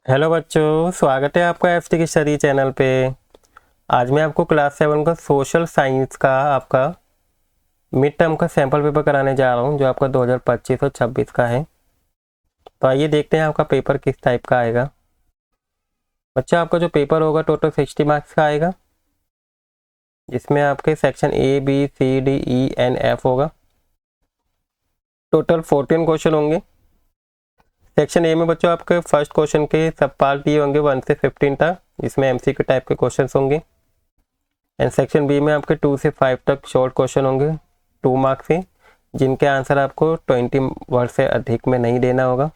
Hello बच्चों, स्वागत है आपका एफटी की स्टडी चैनल पे। आज मैं आपको क्लास 7 का सोशल साइंस का आपका मिड टर्म का सैम्पल पेपर कराने जा रहा हूँ, जो आपका 2025 और 26 का है। तो आइए देखते हैं आपका पेपर किस टाइप का आएगा। बच्चों, आपका जो पेपर होगा टोटल 60 मार्क्स का आएगा, जिसमें आपके section A B C D E and F होगा। टोटल 14 क्वेश्चन होंगे। सेक्शन ए में बच्चों आपके फर्स्ट क्वेश्चन के सब पार्ट दिए होंगे 1 से 15 तक, जिसमें एमसीक्यू टाइप के क्वेश्चन होंगे। एंड सेक्शन बी में आपके 2 से 5 तक शॉर्ट क्वेश्चन होंगे 2 मार्क्स के, जिनके आंसर आपको 20 वर्ड से अधिक में नहीं देना होगा।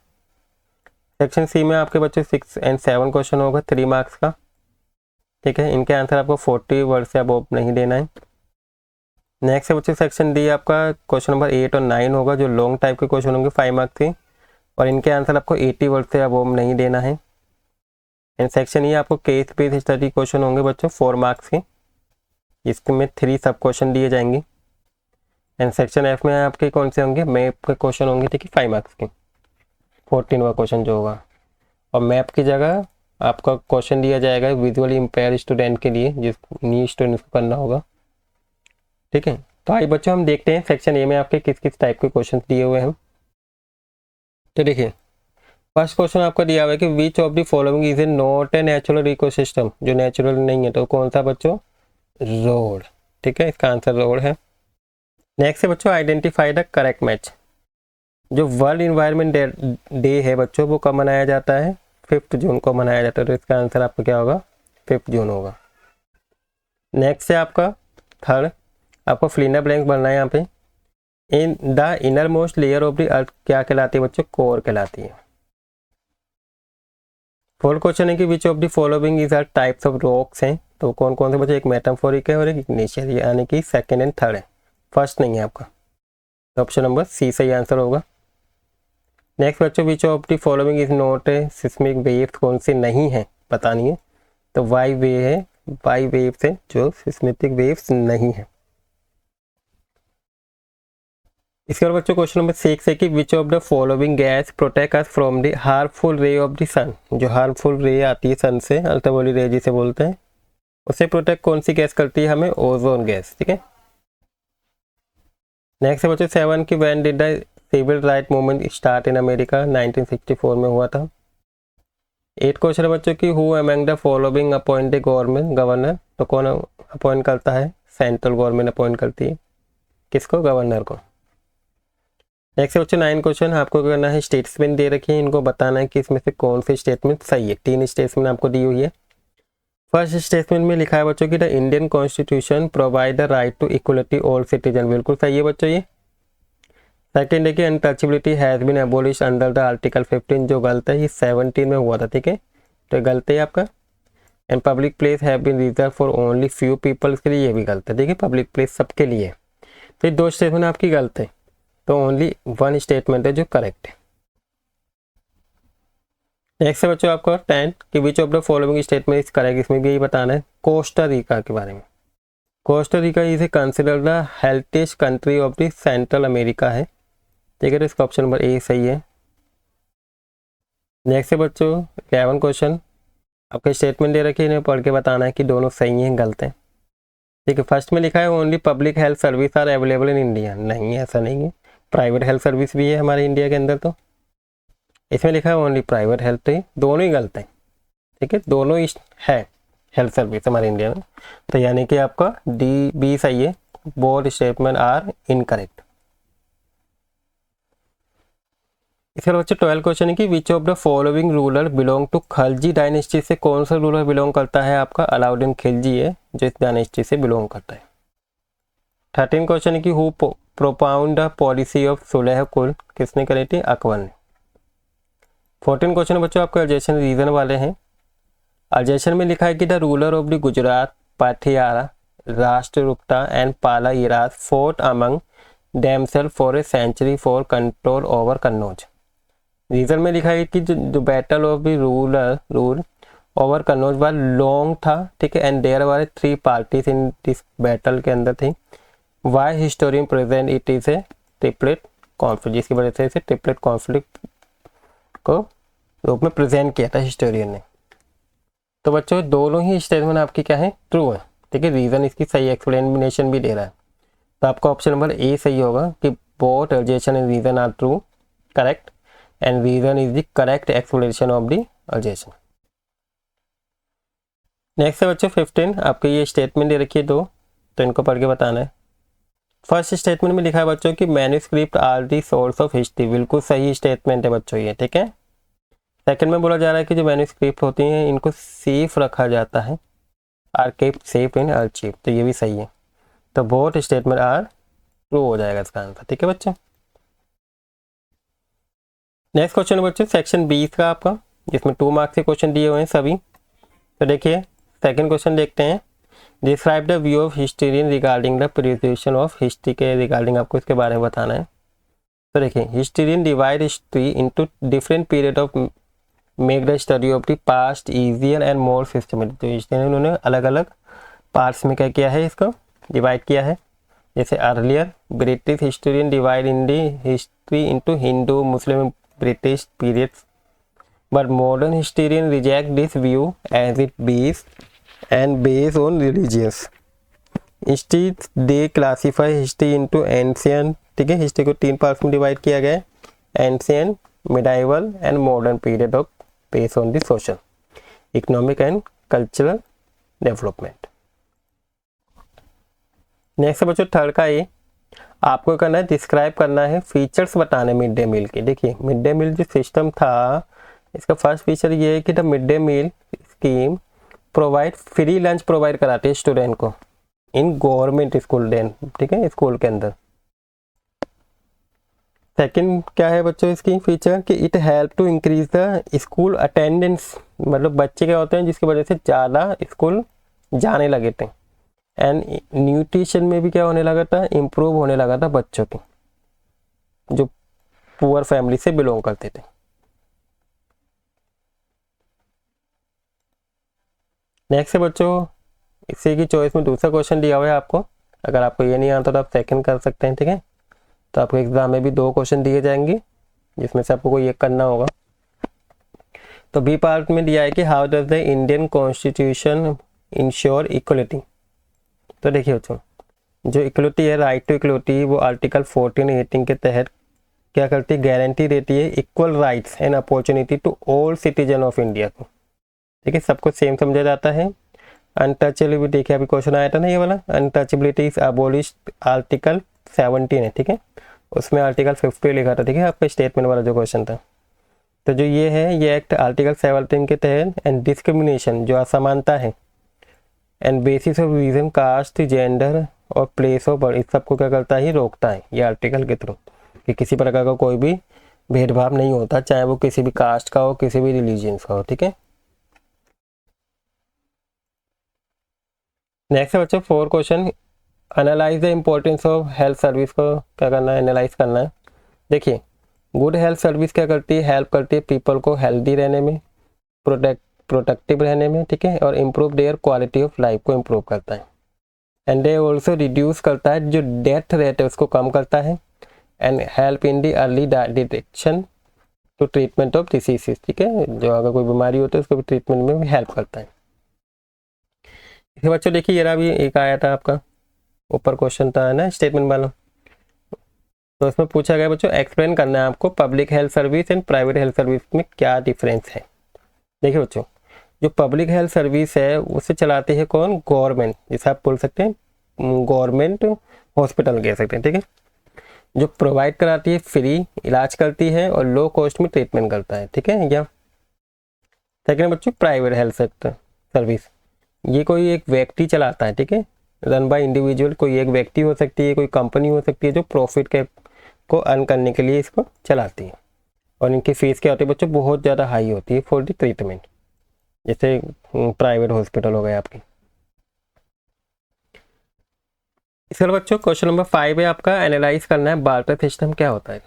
सेक्शन सी में आपके बच्चे 6 एंड 7 क्वेश्चन होगा 3 मार्क्स का, ठीक है। इनके आंसर आपको 40 वर्ड से अब नहीं देना है। नेक्स्ट है बच्चे सेक्शन डी, आपका क्वेश्चन नंबर 8 और 9 होगा, जो लॉन्ग टाइप के क्वेश्चन होंगे 5 मार्क्स के, और इनके आंसर आपको 80 वर्ड से अब नहीं देना है। एंड सेक्शन ई आपको केस बेस्ड स्टडी क्वेश्चन होंगे बच्चों 4 मार्क्स के, इसमें 3 सब क्वेश्चन दिए जाएंगे। एंड सेक्शन एफ में आपके कौन से होंगे, मैप के क्वेश्चन होंगे, ठीक है, 5 मार्क्स के 14वां क्वेश्चन जो होगा। और मैप की जगह आपका क्वेश्चन दिया जाएगा विजुअली इम्पेयर स्टूडेंट के लिए, जिस न्यू स्टूडेंट को करना होगा, ठीक है। तो आइए बच्चों हम देखते हैं सेक्शन ए में आपके किस किस टाइप के क्वेश्चन दिए हुए हैं। तो देखिए, फर्स्ट क्वेश्चन आपका दिया हुआ है कि which of the following is a not a natural ecosystem, जो नेचुरल नहीं है, तो कौन सा बच्चों, रोड, ठीक है, इसका आंसर रोड है। नेक्स्ट है बच्चों आइडेंटिफाई द करेक्ट मैच। जो वर्ल्ड इन्वायरमेंट डे है बच्चों, वो कब मनाया जाता है, 5 जून को मनाया जाता है, तो इसका आंसर आपका क्या होगा, 5 जून होगा। नेक्स्ट है आपका थर्ड, आपको फिल ब्लैंक बनना है यहाँ पे। In the inner most layer of the earth क्या कहलाती है बच्चों, कोर कहलाती है। फोर्थ क्वेश्चन है कि which of the following is are types of rocks हैं, तो कौन कौन से बच्चे, एक मेटाफोरिक है और एक इग्निशियल, यानी कि सेकंड एंड थर्ड है, फर्स्ट नहीं है आपका, तो ऑप्शन नंबर सी सही आंसर होगा। नेक्स्ट बच्चों विच of the following is not a seismic waves, कौन सी नहीं है बतानी है, तो वाई वे है, वाई वेव्स है जो सिस्मिक वेव्स नहीं है। इसके बाद बच्चों क्वेश्चन नंबर 6 है कि which of the following gas protect us from the harmful ray of the sun, जो हार्मफुल रे आती है सन से, अल्ट्रावायलेट रे जिसे बोलते हैं, उसे प्रोटेक्ट कौन सी गैस करती है हमें, ओजोन गैस, ठीक है। नेक्स्ट है बच्चों 7 की when did the civil right movement start in America, 1964 में हुआ था। 8 क्वेश्चन है बच्चों की who among the following appoint the government governor, तो कौन अपॉइंट करता है, सेंट्रल गवर्नमेंट अपॉइंट करती है, किसको, गवर्नर को। नेक्स्ट है बच्चों 9 क्वेश्चन, आपको करना है स्टेटमेंट दे रखी है, इनको बताना है कि इसमें से कौन सी स्टेटमेंट सही है। 3 स्टेटमेंट आपको दी हुई है। फर्स्ट स्टेटमेंट में लिखा है बच्चों की the Indian constitution provide the right to equality all citizen, बिल्कुल सही है बच्चों ये। सेकेंड है कि untouchability has been abolish under the article 15, जो गलत है, ये 17 में हुआ था, ठीक है, तो गलत है आपका। And public place have been reserve for only few people, के लिए ये भी गलत है, ठीक है, पब्लिक प्लेस सबके लिए। तो ये 2 स्टेटमेंट आपकी गलत है, तो ओनली 1 स्टेटमेंट है जो करेक्ट है। नेक्स्ट है बच्चों आपका 10 कि which of the following statement is correct, इसमें भी यही बताना है कोस्टा रिका के बारे में। Costa Rica is considered the healthiest country of the central America है, ठीक है, तो इसका ऑप्शन नंबर ए सही है। नेक्स्ट है बच्चों 11 क्वेश्चन, आपके स्टेटमेंट दे रखी है, इन्हें पढ़ के बताना है कि दोनों सही हैं गलत हैं, ठीक है। फर्स्ट में लिखा है only public health service are available in India, नहीं है, ऐसा नहीं है, प्राइवेट हेल्थ सर्विस भी है हमारे इंडिया के अंदर। तो इसमें लिखा है ओनली प्राइवेट हेल्थ, दोनों ही गलत हैं, ठीक है, दोनों ही है हेल्थ सर्विस हमारे इंडिया में, तो यानी कि आपका डी बी सही है, बोथ स्टेटमेंट आर इनकरेक्ट। इसके बाद बच्चों 12 क्वेश्चन है कि which of the following ruler belong to Khilji dynasty, से कौन सा रूलर बिलोंग करता है, आपका अलाउद्दीन खिलजी है जो इस डायनेस्टी से बिलोंग करता है। 13 क्वेश्चन है कि who propound the policy of सुलह कुल, किसने करी थी, अकबर ने। 14 क्वेश्चन बच्चों आपके अल्जेशन रीजन वाले हैं। अल्जेशन में लिखा है कि the ruler of the Gujarat Pratihara Rashtrakuta and Pala इराज fought among themself for a century for control over Kannauj. Reason में लिखा है कि जो battle of the rule over Kannauj war long था, ठीक है, and there were 3 parties in this battle के अंदर थी। Why historian present it is a triplet conflict, जिसकी वजह से इसे ट्रिपलेट कॉन्फ्लिक्ट को रूप में प्रेजेंट किया था हिस्टोरियन ने। तो बच्चों दोनों ही स्टेटमेंट आपकी क्या है, ट्रू है। ठीक है, रीज़न इसकी सही एक्सप्लेनेशन भी दे रहा है। तो आपका ऑप्शन नंबर ए सही होगा कि both assertion and reason are true, correct, and reason is the correct explanation of the assertion. Next है बच्चों 15, आपके ये स्टेटमेंट दे रखी है दो, तो इनको पढ़ के बताना है। फर्स्ट स्टेटमेंट में लिखा है बच्चों कि manuscript are the source of history, बिल्कुल सही स्टेटमेंट है बच्चों ये। ठीक है, सेकंड में बोला जा रहा है कि जो मैन्युस्क्रिप्ट होती हैं इनको सेफ रखा जाता है, are kept safe in archive, तो ये भी सही है। तो बोथ स्टेटमेंट आर ट्रू हो जाएगा इसका आंसर। ठीक है बच्चों, नेक्स्ट क्वेश्चन है बच्चों सेक्शन 20 का आपका, जिसमें 2 मार्क्स के क्वेश्चन दिए हुए हैं सभी। तो देखिए सेकंड क्वेश्चन देखते हैं, describe the view of historian regarding the preservation of history, के रिगार्डिंग आपको इसके बारे में बताना है। तो देखिए historian divide history into different period of make the study of the past easier and more systematic. तो हिस्टोरियन उन्होंने अलग अलग पार्ट्स में क्या किया है, इसको डिवाइड किया है। जैसे earlier British historian divide in the history into Hindu Muslim British periods, but modern historian reject this view as it based on religious. Instead they classify history into ancient, ठीक है, हिस्ट्री को 3 पार्ट्स में divide किया गया है, ancient, medieval and modern period of based on the social, economic and cultural development. Next बच्चों third का ये आपको करना है, डिस्क्राइब करना है, फीचर्स बताने मिड डे मील के। देखिए मिड डे मील जो सिस्टम था इसका फर्स्ट फीचर ये है कि the mid day meal scheme provide free lunch provide कराती है स्टूडेंट को इन गवर्नमेंट स्कूल डेन, ठीक है, स्कूल के अंदर। सेकंड क्या है बच्चों इसकी फीचर कि it help to increase the school attendance, मतलब बच्चे क्या होते हैं जिसकी वजह से ज़्यादा स्कूल जाने लगे थे। एंड न्यूट्रिशन में भी क्या होने लगा था, इम्प्रूव होने लगा था बच्चों की जो पुअर फैमिली से बिलोंग करते थे। नेक्स्ट है बच्चों इसी की चॉइस में दूसरा क्वेश्चन दिया हुआ है आपको, अगर आपको ये नहीं आता तो आप सेकंड कर सकते हैं। ठीक है, तो आपको एग्जाम में भी 2 क्वेश्चन दिए जाएंगे जिसमें से आपको कोई एक करना होगा। तो बी पार्ट में दिया है कि how does the Indian constitution ensure equality. तो देखिए बच्चों जो इक्वलिटी है, राइट टू इक्वलिटी, वो आर्टिकल 14-18 के तहत क्या करती है, गारंटी देती है equal rights and opportunity to all citizen of India को। ठीक है, सबको सेम समझा जाता है। अनटचेबिलिटी, देखिए अभी क्वेश्चन आया था ना ये वाला, अनटचेबिलिटी इज अबॉलिश्ड, आर्टिकल 17 है। ठीक है, उसमें आर्टिकल 50 लिखा था। ठीक है, आपका स्टेटमेंट वाला जो क्वेश्चन था, तो जो ये है ये एक्ट आर्टिकल 17 के तहत एंड डिस्क्रिमिनेशन जो असमानता है and basis of region, caste, gender और प्लेस ऑफ बर्थ, इस सबको क्या करता है, रोकता है ये आर्टिकल के थ्रू, कि किसी प्रकार का कोई भी भेदभाव नहीं होता, चाहे वो किसी भी कास्ट का हो, किसी भी रिलीजन का हो। ठीक है, नेक्स्ट है बच्चों 4 question, analyse the importance of health service, को क्या करना है, एनालाइज करना है। देखिए गुड हेल्थ सर्विस क्या करती है, हेल्प करती है पीपल को हेल्दी रहने में, प्रोटेक्टिव रहने में। ठीक है, और improve their quality of life को इम्प्रूव करता है। एंड दे ऑल्सो रिड्यूस करता है, जो डेथ रेट है उसको कम करता है। And help in the early detection to treatment of diseases. ठीक है, जो अगर कोई बीमारी होती है उसको भी ट्रीटमेंट में भी हेल्प करता है। इसे बच्चों देखिए ये भी एक आया था आपका ऊपर क्वेश्चन था ना स्टेटमेंट वाला, तो इसमें पूछा गया बच्चों एक्सप्लेन करना है आपको public health service and private health service में क्या डिफरेंस है। देखिए बच्चों जो पब्लिक हेल्थ सर्विस है उसे चलाती है कौन, गवर्नमेंट, जिसे आप बोल सकते हैं गवर्नमेंट हॉस्पिटल कह सकते हैं। ठीक है, जो प्रोवाइड कराती है फ्री इलाज करती है और लो कॉस्ट में ट्रीटमेंट करता है। ठीक है, या सेकेंड बच्चों प्राइवेट हेल्थ सेक्टर सर्विस, ये कोई एक व्यक्ति चलाता है। ठीक है, रन बाय इंडिविजुअल, कोई एक व्यक्ति हो सकती है, कोई कंपनी हो सकती है जो प्रॉफिट के को अर्न करने के लिए इसको चलाती है। और इनकी फीस क्या होती है बच्चों, बहुत ज़्यादा हाई होती है फॉर द ट्रीटमेंट, जैसे प्राइवेट हॉस्पिटल हो गए आपकी। इसके बाद बच्चों क्वेश्चन नंबर 5 है आपका, एनालाइज करना है बार्टर सिस्टम क्या होता है।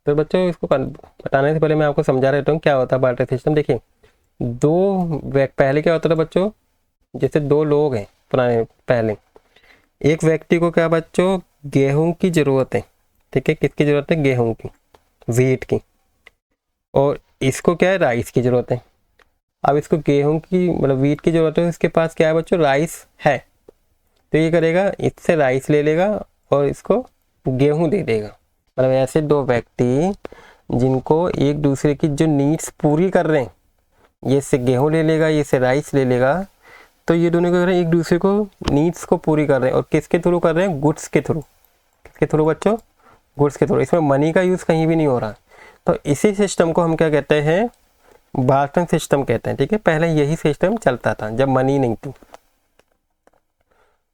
तो बच्चों इसको बताने से पहले मैं आपको समझा रहता हूँ क्या होता है बार्टर सिस्टम। देखिए पहले क्या होता था बच्चों, जैसे 2 लोग हैं पुराने, पहले एक व्यक्ति को क्या बच्चों गेहूं की ज़रूरत है। ठीक है, किसकी ज़रूरत है, गेहूं की, व्हीट की, और इसको क्या है, राइस की ज़रूरत है। अब इसको गेहूं की मतलब वीट की ज़रूरत है, इसके पास क्या है बच्चों, राइस है। तो ये करेगा, इससे राइस ले लेगा और इसको गेहूं दे देगा। मतलब ऐसे दो व्यक्ति जिनको एक दूसरे की जो नीड्स पूरी कर रहे हैं, ये इससे गेहूं ले लेगा, ये इससे राइस ले लेगा, तो ये दोनों क्या कर रहे हैं, एक दूसरे को नीड्स को पूरी कर रहे हैं। और किसके थ्रू कर रहे हैं, गुड्स के थ्रू। किसके थ्रू बच्चों, गुड्स के थ्रू। इसमें मनी का यूज़ कहीं भी नहीं हो रहा। तो इसी सिस्टम को हम क्या कहते हैं, बार्टर सिस्टम कहते हैं। ठीक है, पहले यही सिस्टम चलता था जब मनी नहीं थी।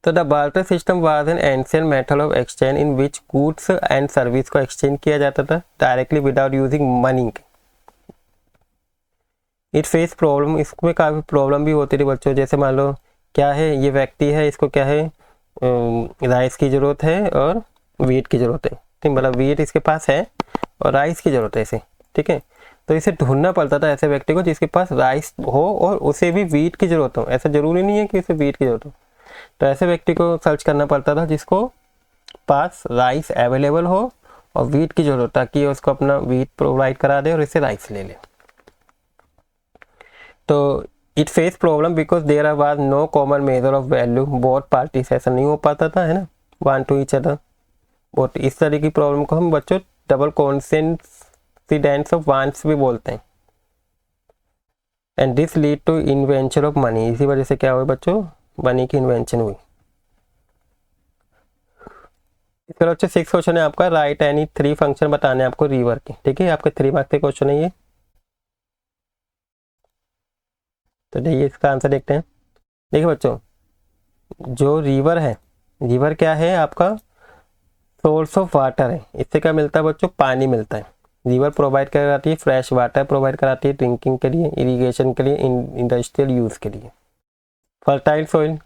तो the barter system was an ancient method of exchange in which goods and service को एक्सचेंज किया जाता था directly without using money. It face problem, इसमें काफ़ी प्रॉब्लम भी होती थी बच्चों। जैसे मान लो क्या है, ये व्यक्ति है, इसको क्या है, राइस की ज़रूरत है और वीट की ज़रूरत है। ठीक, मतलब वीट इसके पास है और राइस की ज़रूरत है इसे। ठीक है, तो इसे ढूंढना पड़ता था ऐसे व्यक्ति को जिसके पास राइस हो और उसे भी वीट की ज़रूरत हो। ऐसा ज़रूरी नहीं है कि उसे वीट की ज़रूरत हो। तो ऐसे व्यक्ति को सर्च करना पड़ता था जिसको पास राइस अवेलेबल हो और वीट की ज़रूरत, ताकि उसको अपना वीट प्रोवाइड करा दे और इसे राइस ले ले। तो it face problem because there was no common measure of value both parties, ऐसा नहीं हो पाता था, है ना, वन टू ईच अदर। बहुत इस तरह की प्रॉब्लम को हम बच्चों डबल कोइंसिडेंस ऑफ वांट्स भी बोलते हैं। And this lead to invention of money, इसी वजह से क्या हुआ बच्चों, मनी की इन्वेंशन हुई। इसके बच्चों 6 क्वेश्चन है आपका, राइट एनी 3 फंक्शन बताने आपको रिवर के। ठीक है, आपके 3 मार्क्स के क्वेश्चन है ये। तो देखिए इसका आंसर देखते हैं। देखिए बच्चों, जो रिवर है, रिवर क्या है आपका, सोर्स ऑफ वाटर है। इससे क्या मिलता है बच्चों, पानी मिलता है। रिवर प्रोवाइड कराती है फ्रेश वाटर, प्रोवाइड कराती है ड्रिंकिंग के लिए, इरिगेशन के लिए, इंडस्ट्रियल यूज़ के लिए। Fertile soil,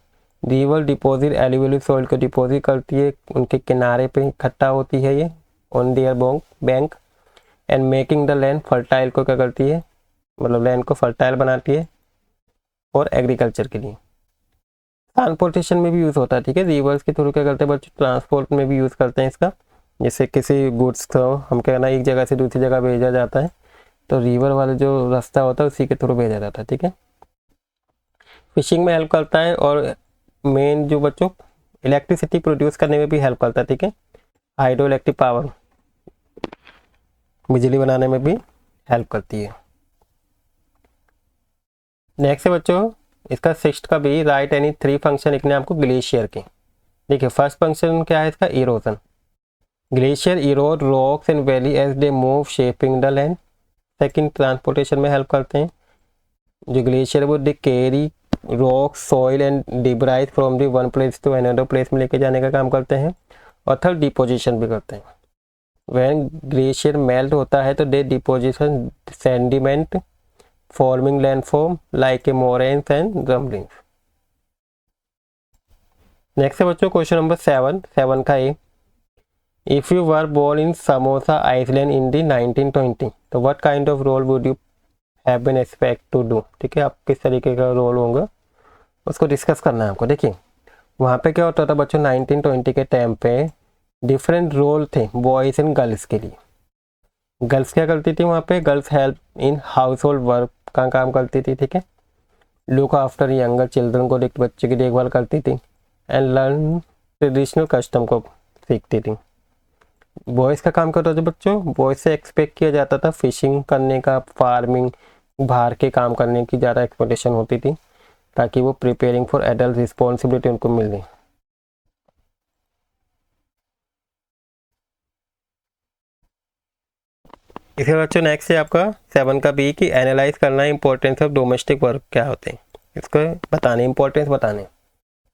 river deposit alluvial soil को डिपॉजिट करती है, उनके किनारे पे इकट्ठा होती है ये on their bank. And making the land fertile को क्या करती है, मतलब लैंड को फर्टाइल बनाती है और एग्रीकल्चर के लिए। ट्रांसपोर्टेशन में भी यूज़ होता है। ठीक है, रिवर्स के थ्रू क्या करते हैं बच्चों, ट्रांसपोर्ट में भी यूज़ करते हैं इसका। जैसे किसी गुड्स को हम क्या करना, एक जगह से दूसरी जगह भेजा जाता है, तो रिवर वाला जो रास्ता होता है उसी के थ्रू भेजा जाता है। ठीक है, फिशिंग में हेल्प करता है और मेन जो बच्चों इलेक्ट्रिसिटी प्रोड्यूस करने में भी हेल्प करता है। ठीक है, हाइड्रो इलेक्ट्रिक पावर, बिजली बनाने में भी हेल्प करती है। नेक्स्ट है बच्चों इसका 6th का भी, राइट एनी 3 फंक्शन लिखने आपको ग्लेशियर के। देखिए फर्स्ट फंक्शन क्या है इसका, erosion. Glacier erode rocks and valley as they move shaping the land. Second, transportation में हेल्प करते हैं। जो ग्लेशियर वो they carry rock soil and debris from the one place to another place में लेके जाने का काम करते हैं। और थर्ड, डिपोजिशन भी करते हैं। व्हेन ग्लेशियर मेल्ट होता है तो they deposition sediment forming landform like a moraines and drumlins. Next है बच्चों क्वेश्चन नंबर 7 का A, if you were born in Samoa island in the 1920 तो what kind of role would you have been expect to do. ठीक है, आप किस तरीके का रोल होगा उसको डिस्कस करना है आपको। देखिए वहाँ पे क्या होता था बच्चों, 1920 के टाइम पे डिफरेंट रोल थे बॉयज़ एंड गर्ल्स के लिए। गर्ल्स क्या करती थी वहाँ पे, girls help in house hold work का काम करती थी। ठीक है, लुक आफ्टर यंगर चिल्ड्रन को, बच्चे की देखभाल करती थी एंड लर्न ट्रेडिशनल कस्टम को सीखती थी। बॉयज़ का काम करता था बच्चों, बॉयज़ से एक्सपेक्ट किया जाता था फिशिंग करने का, फार्मिंग, बाहर के काम करने की ज़्यादा एक्सपेक्टेशन होती थी, ताकि वो प्रिपेयरिंग फॉर एडल्ट रिस्पॉन्सिबिलिटी उनको मिल जाए। इसी बच्चों नेक्स्ट है आपका 7 का बी की एनालाइज करना इंपॉर्टेंस ऑफ डोमेस्टिक वर्क क्या होते हैं, इसको बताने, इंपॉर्टेंस बताने।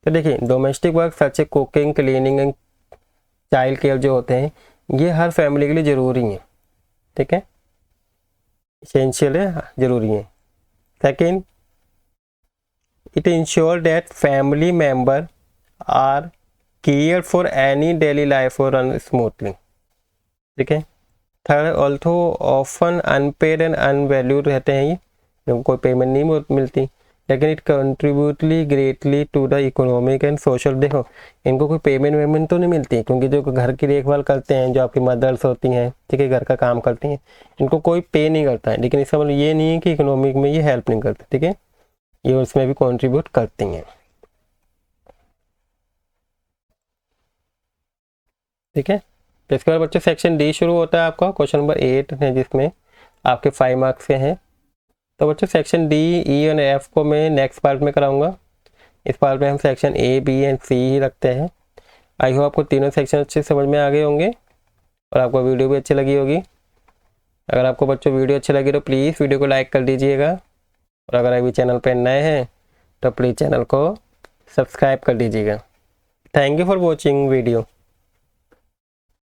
तो देखिए domestic work such A cooking, cleaning and child care जो होते हैं ये हर फैमिली के लिए ज़रूरी है। ठीक है, इसेंशियल है, ज़रूरी है। Second, it ensure that family member are care for any daily life और रन स्मूथली। ठीक है, third, although often unpaid and unvalued रहते हैं ये, कोई पेमेंट नहीं मिलती, लेकिन it contributes greatly to the economic and social. देखो इनको कोई पेमेंट वेमेंट तो नहीं मिलती, क्योंकि जो घर की देखभाल करते हैं, जो आपकी मदर्स होती हैं, ठीक है, घर का काम करती हैं, इनको कोई पे नहीं करता है। लेकिन इसका मतलब ये नहीं है कि इकोनॉमिक में ये हेल्प नहीं करते, ठीक है, ये उसमें भी कंट्रीब्यूट करती हैं, ठीक है। तो इसके बाद बच्चों सेक्शन डी शुरू होता है आपका, क्वेश्चन नंबर 8 है जिसमें आपके 5 मार्क्स के हैं। तो बच्चों सेक्शन डी, ई और एफ को मैं नेक्स्ट पार्ट में कराऊंगा। इस पार्ट में हम सेक्शन ए, बी एंड सी ही रखते हैं। आई होप आपको तीनों सेक्शन अच्छे समझ में आ गए होंगे और आपको वीडियो भी अच्छी लगी होगी। अगर आपको बच्चों वीडियो अच्छी लगी तो प्लीज़ वीडियो को लाइक कर दीजिएगा, और अगर अभी चैनल पर नए हैं तो प्लीज़ चैनल को सब्सक्राइब कर दीजिएगा। Thank you for watching video.